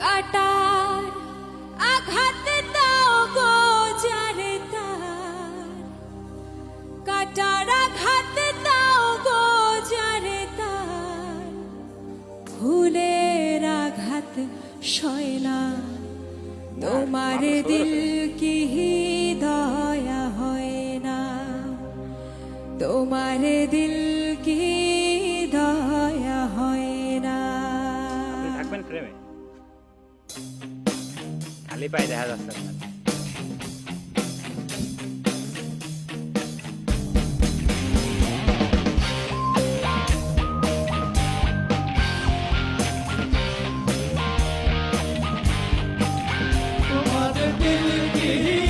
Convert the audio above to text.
কাটার আঘাত দাও গো যারে তার, কাটার আঘাত দাও গো যারে তার, ফুলের আঘাত সয় না তোমার দিল কি দয়া হয় না, তোমার দিল কি দয়া হয় না। থাকবেন প্রেমে খালি পায়ে দেখা যাচ্ছে আপনার। तुम्हारे दिल की